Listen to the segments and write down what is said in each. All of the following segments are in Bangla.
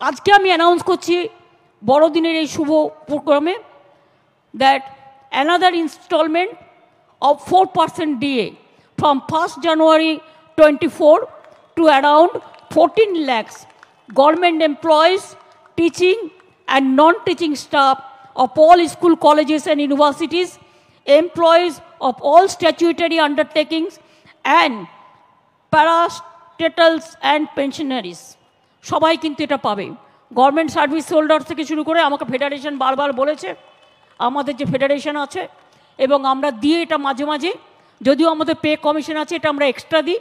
আজকে আমি অ্যানাউন্স করছি বড়দিনের এই শুভ প্রোগ্রামে that another instalment of 4% DA from 1st January 24 to around 14 lakhs government employees, teaching and non-teaching staff of all school colleges and universities, employees of all statutory undertakings and parastatals and pensionaries. সবাই কিন্তু এটা পাবে। গভর্নমেন্ট সার্ভিস হোল্ডার থেকে শুরু করে আমাকে ফেডারেশন বারবার বলেছে, আমাদের যে ফেডারেশন আছে এবং আমরা দিয়ে এটা মাঝে মাঝে, যদিও আমাদের পে কমিশন আছে, এটা আমরা এক্সট্রা দিই,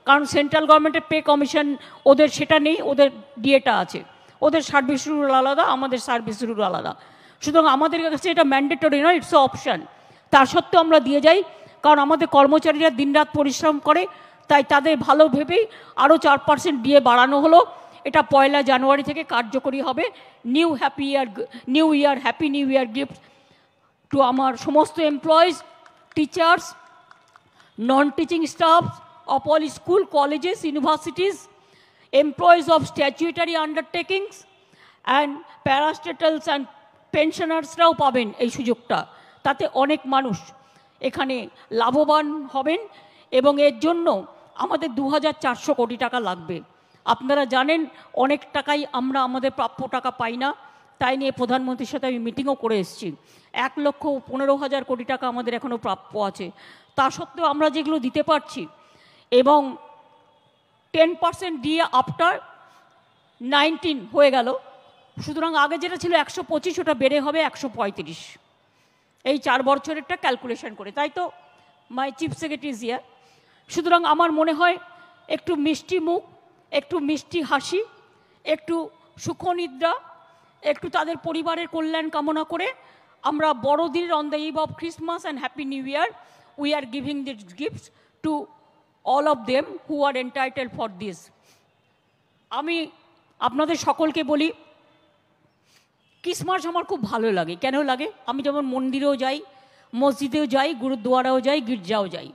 কারণ সেন্ট্রাল গভর্নমেন্টের পে কমিশন ওদের সেটা নেই, ওদের ডিএটা আছে, ওদের সার্ভিস রুল আলাদা, আমাদের সার্ভিস রুল আলাদা। সুতরাং আমাদের কাছে এটা ম্যান্ডেটরি নয়, ইটস অপশান। তা সত্ত্বেও আমরা দিয়ে যাই, কারণ আমাদের কর্মচারীরা দিনরাত পরিশ্রম করে, তাই তাদের ভালো ভেবেই আরও 4% ডিএ বাড়ানো হলো। এটা 1 জানুয়ারি থেকে কার্যকরী হবে। New year happy new year gift to আমার সমস্ত employees, teachers, non teaching staff of all school, colleges, universities, employees of statutory undertakings and parastatals and pensioners-রাও পাবেন এই সুযোগটা। তাতে অনেক মানুষ এখানে লাভবান হবেন এবং এর জন্য আমাদের 2400 কোটি টাকা লাগবে। আপনারা জানেন অনেক টাকাই আমরা আমাদের প্রাপ্য টাকা পাই না, তাই নিয়ে প্রধানমন্ত্রীর সাথে আমি মিটিংও করে এসেছি। 1,15,000 কোটি টাকা আমাদের এখনও প্রাপ্য আছে। তা সত্ত্বেও আমরা যেগুলো দিতে পারছি এবং 10% দিয়ে আফটার 19 হয়ে গেল, সুতরাং আগে যেটা ছিল 125 ওটা বেড়ে হবে 135, এই 4 বছরেরটা ক্যালকুলেশন করে, তাই তো মাই চিফ সেক্রেটারি জিয়া। সুতরাং আমার মনে হয় একটু মিষ্টি মুখ, একটু মিষ্টি হাসি, একটু সুখনিদ্রা, একটু তাদের পরিবারের কল্যাণ কামনা করে আমরা বড়দিনের on the eve of Christmas and happy new year we are giving this gifts to all of them who are entitled for this. আমি আপনাদের সকলকে বলি, ক্রিসমাস আমার খুব ভালো লাগে। কেন লাগে? আমি যেমন মন্দিরেও যাই, মসজিদেও যাই, গুরুদ্বারাও যাই, গির্জাও যাই।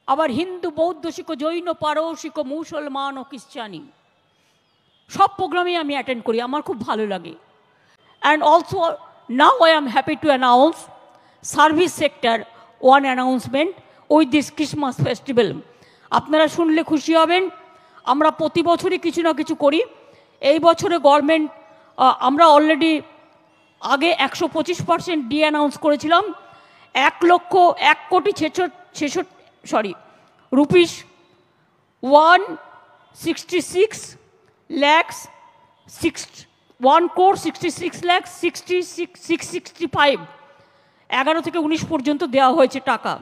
আবার হিন্দু, বৌদ্ধ, শিখ, জৈন, পারসিক, মুসলমান ও খ্রিস্টানি সব প্রোগ্রামেই আমি অ্যাটেন্ড করি, আমার খুব ভালো লাগে। And also now I am happy to announce service sector one announcement with this Christmas festival. আপনারা শুনলে খুশি হবেন, আমরা প্রতি বছরই কিছু না কিছু করি। এই বছরে গভর্নমেন্ট আমরা অলরেডি আগে 125% ডি অ্যানাউন্স করেছিলাম। 1,66,66,665 11 থেকে 19 পর্যন্ত দেওয়া হয়েছে টাকা,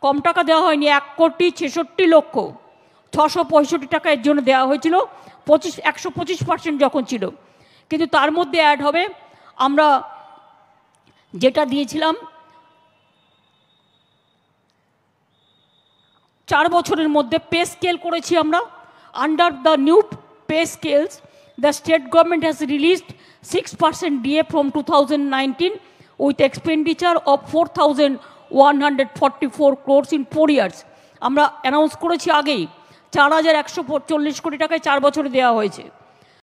কম টাকা দেওয়া হয়নি। 1,66,665 টাকা এর জন্য দেওয়া হয়েছিল 125% যখন ছিল, কিন্তু তার মধ্যে অ্যাড হবে আমরা যেটা দিয়েছিলাম 4 বছরের মধ্যে পে স্কেল করেছি আমরা। Under the new pay scales the state government has released 6% DA from 2019 with expenditure of 4,144 crores in 4 years। আমরা অ্যানাউন্স করেছি আগেই 4,140 কোটি টাকায় 4 বছরে দেওয়া হয়েছে।